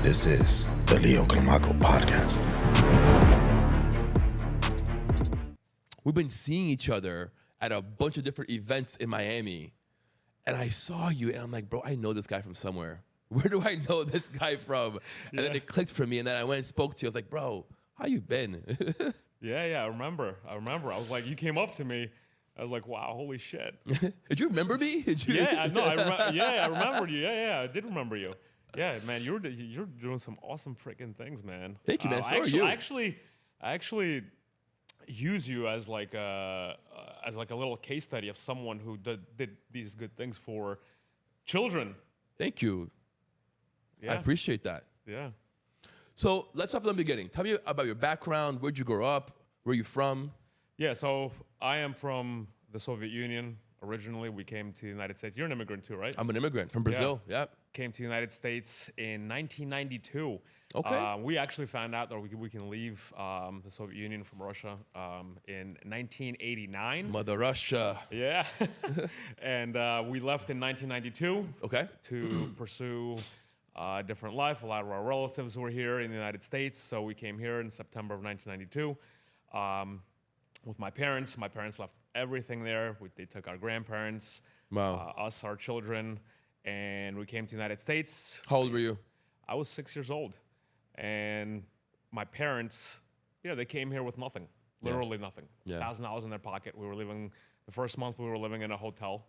This is the Leo Climaco Podcast. We've been seeing each other at a bunch of different events in Miami. And I saw you, and I'm like, bro, I know this guy from somewhere. Where do I know this guy from? And then it clicked for me, and then I went and spoke to you. I was like, bro, how you been? Yeah, I remember. I was like, you came up to me. I was like, wow, holy shit. Did you remember me? I remembered you. Yeah, I did remember you. Yeah, man, you're doing some awesome freaking things, man. Thank you, man. So are you. I actually use you as like a little case study of someone who did these good things for children. Thank you. Yeah. I appreciate that. Yeah. So let's start from the beginning. Tell me about your background. Where'd you grow up? Where are you from? Yeah, so I am from the Soviet Union. Originally, we came to the United States. You're an immigrant too, right? I'm an immigrant from Brazil. Yeah. Came to the United States in 1992. Okay. We actually found out that we can leave the Soviet Union from Russia in 1989. Mother Russia. Yeah. And we left in 1992 Okay. to pursue a different life. A lot of our relatives were here in the United States, so we came here in September of 1992. With my parents. My parents left everything there. They took our grandparents, Wow. us, our children, and we came to the United States. How old were you? I was 6 years old. And my parents, they came here with nothing, literally nothing. Yeah. $1,000 in their pocket. The first month we were living in a hotel.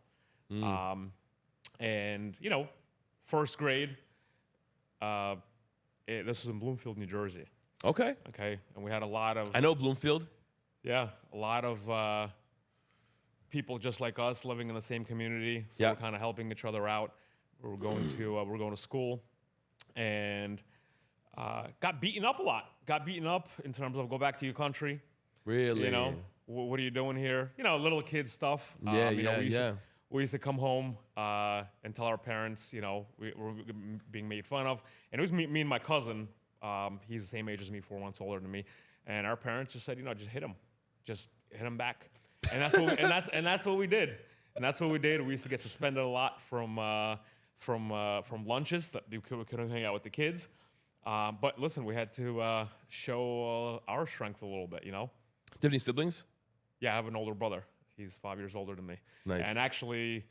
And, first grade, this was in Bloomfield, New Jersey. Okay. Okay. And we had a lot of... I know Bloomfield. Yeah, a lot of people just like us living in the same community. So Yeah. we're kind of helping each other out. We're going to school, and got beaten up a lot. Got beaten up in terms of go back to your country. Really? What are you doing here? Little kid stuff. We used to come home and tell our parents, we were being made fun of. And it was me and my cousin. He's the same age as me, 4 months older than me. And our parents just said, just hit him. Just hit him back. And that's what that's what we did. And that's what we did. We used to get suspended a lot from lunches that we couldn't hang out with the kids. But listen, we had to show our strength a little bit, Do you have any siblings? Yeah, I have an older brother. He's 5 years older than me. Nice. And actually,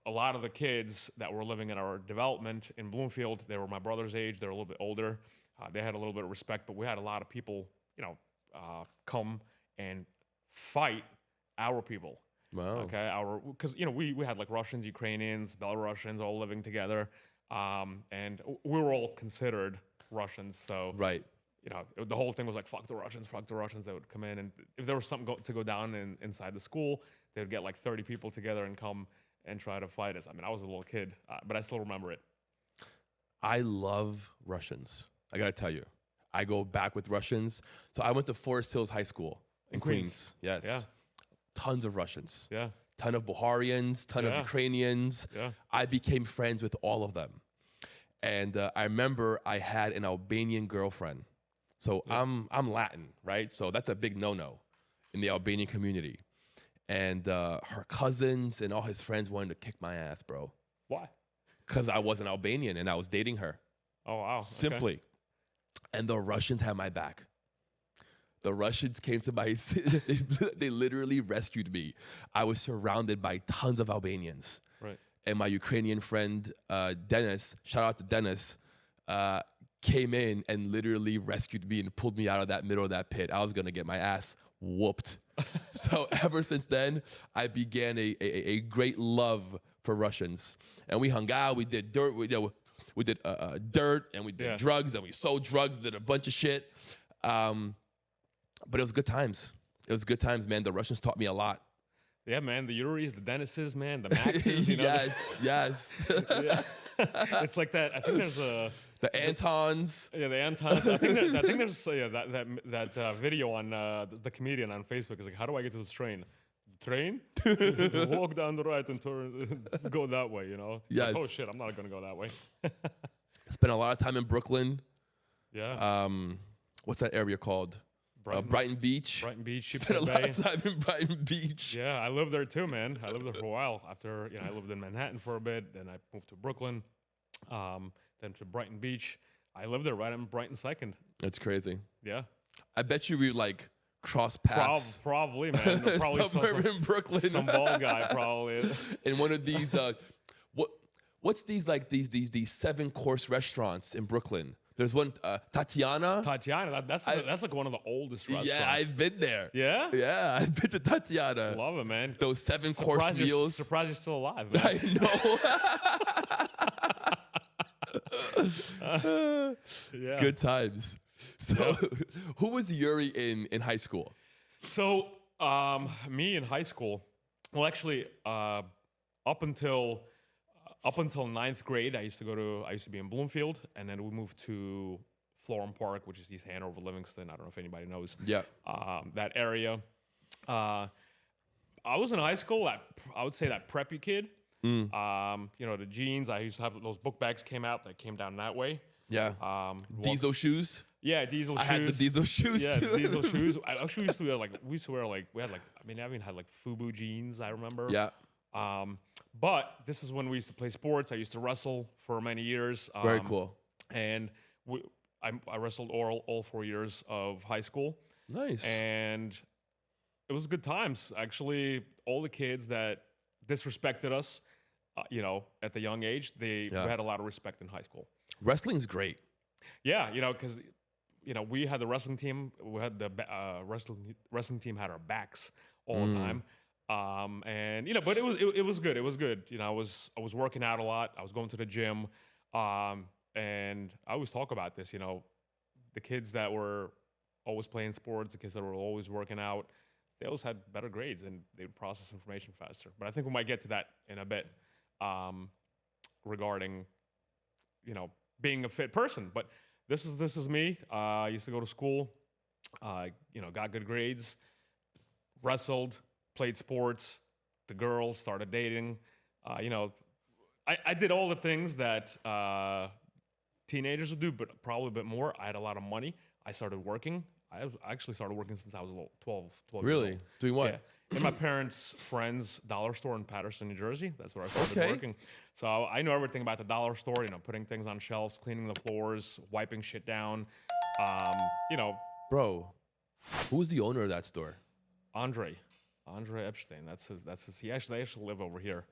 a lot of the kids that were living in our development in Bloomfield, they were my brother's age. They're a little bit older. They had a little bit of respect, but we had a lot of people, come and fight our people. Wow. Okay, because we had like Russians, Ukrainians, Belarusians all living together, and we were all considered Russians. So Right. The whole thing was like fuck the Russians. They would come in, and if there was something to go down inside the school, they would get like 30 people together and come and try to fight us. I mean, I was a little kid, but I still remember it. I love Russians. I gotta tell you, I go back with Russians. So I went to Forest Hills High School in Queens. Yes. Yeah. Tons of Russians. Yeah. Ton of Bulgarians, ton of Yeah. Ukrainians. Yeah. I became friends with all of them. And I remember I had an Albanian girlfriend. So I'm Latin, right? So that's a big no-no in the Albanian community. And her cousins and all his friends wanted to kick my ass, bro. Why? Because I was an Albanian and I was dating her. Oh wow. Okay. Simply. And the Russians had my back. The Russians came to my they literally rescued me. I was surrounded by tons of Albanians. Right. And my Ukrainian friend, Dennis, shout out to Dennis, came in and literally rescued me and pulled me out of that middle of that pit. I was gonna get my ass whooped. So ever since then, I began a great love for Russians. And we hung out, we did dirt, we did dirt, and we did drugs, and we sold drugs, did a bunch of shit. But it was good times. It was good times, man. The Russians taught me a lot. Yeah, man. The Yuris, the Dennises, man. The Maxes, Yes. Yeah. It's like that. I think there's a... The Antons. Yeah, the Antons. I think there's that video on the comedian on Facebook is like, how do I get to this train? Train? Walk down the right and turn, go that way, Yes. Like, oh shit, I'm not gonna go that way. Spent a lot of time in Brooklyn. Yeah. What's that area called? Brighton Beach. Brighton Beach. Spent a lot of time in Brighton Beach. Yeah, I lived there too, man. I lived there for a while. After I lived in Manhattan for a bit, then I moved to Brooklyn, then to Brighton Beach. I lived there right in Brighton 2nd. That's crazy. Yeah. I bet you we like cross paths. Probably, man. Probably somewhere in Brooklyn. Some bald guy probably. In one of these, what's these 7-course restaurants in Brooklyn? There's one, Tatiana. Tatiana, that's like one of the oldest restaurants. Yeah, I've been there. Yeah? Yeah, I've been to Tatiana. Love it, man. Those 7-course meals. Surprised you're still alive, man. I know. Yeah. Good times. So, who was Yuri in high school? So, me in high school, well, actually, up until 9th grade, I used to be in Bloomfield, and then we moved to Florham Park, which is East Hanover, Livingston. I don't know if anybody knows. Yeah. That area. I was in high school. I would say that preppy kid. You know, the jeans. I used to have those book bags came out that came down that way. Yeah. Diesel shoes. Yeah, Diesel shoes. I had the Diesel shoes yeah, too. Diesel shoes. I actually used to wear I even had like FUBU jeans. I remember. Yeah. But this is when we used to play sports. I used to wrestle for many years. Very cool. And I wrestled all 4 years of high school. Nice. And it was good times. Actually, all the kids that disrespected us, you know, at the young age, we had a lot of respect in high school. Wrestling's great. Yeah, you know, because you know we had the wrestling team. We had the wrestling team had our backs all the time. And you know, but it was good. It was good. You know, I was working out a lot. I was going to the gym, and I always talk about this. You know, the kids that were always playing sports, the kids that were always working out, they always had better grades and they would process information faster. But I think we might get to that in a bit, regarding, you know, being a fit person. But this is me. I used to go to school, you know, got good grades, wrestled, played sports, the girls, started dating. You know, I did all the things that teenagers would do, but probably a bit more. I had a lot of money. I started working. I actually started working since I was 12 Really? years old. Doing what? Yeah. In my parents' friend's dollar store in Paterson, New Jersey. That's where I started working. So I know everything about the dollar store, you know, putting things on shelves, cleaning the floors, wiping shit down. You know. Bro, who's the owner of that store? Andre Epstein. That's his. They actually live over here.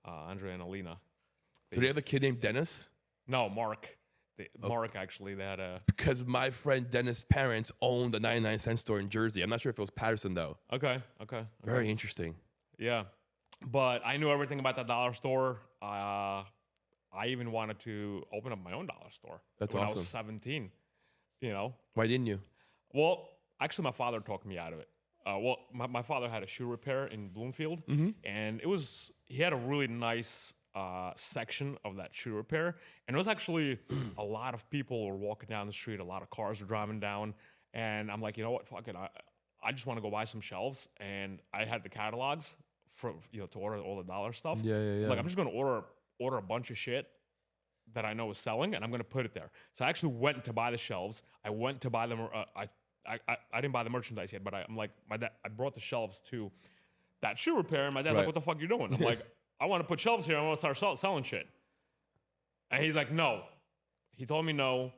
Andre and Alina. Do they have a kid named Dennis? No, Mark. Mark, actually, they had a... Because my friend Dennis' parents owned a 99-cent store in Jersey. I'm not sure if it was Paterson, though. Okay. Very interesting. Yeah. But I knew everything about that dollar store. I even wanted to open up my own dollar store. That's when awesome. I was 17, you know. Why didn't you? Well, actually, my father talked me out of it. My father had a shoe repair in Bloomfield, and he had a really nice... section of that shoe repair, and it was actually a lot of people were walking down the street, a lot of cars were driving down, and I'm like, you know what, fuck it, I just want to go buy some shelves, and I had the catalogs for, you know, to order all the dollar stuff. Yeah. Like, I'm just gonna order a bunch of shit that I know is selling, and I'm gonna put it there. So I actually went to buy the shelves. I went to buy them. I didn't buy the merchandise yet, but I'm like, my dad, I brought the shelves to that shoe repair, and my dad's like, what the fuck you doing? I'm like, I want to put shelves here. I want to start selling shit. And he's like, no. He told me no.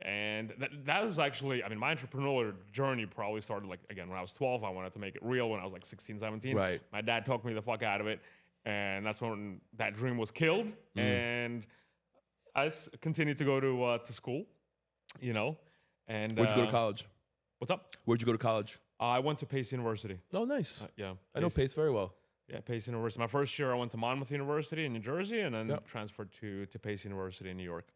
And that was actually, I mean, my entrepreneurial journey probably started, like, again, when I was 12. I wanted to make it real when I was like 16, 17. Right. My dad talked me the fuck out of it. And that's when that dream was killed. And I continued to go to school, you know. And Where'd you go to college? What's up? Where'd you go to college? I went to Pace University. Oh, nice. Yeah. I know Pace very well. Yeah, Pace University. My first year, I went to Monmouth University in New Jersey, and then transferred to Pace University in New York.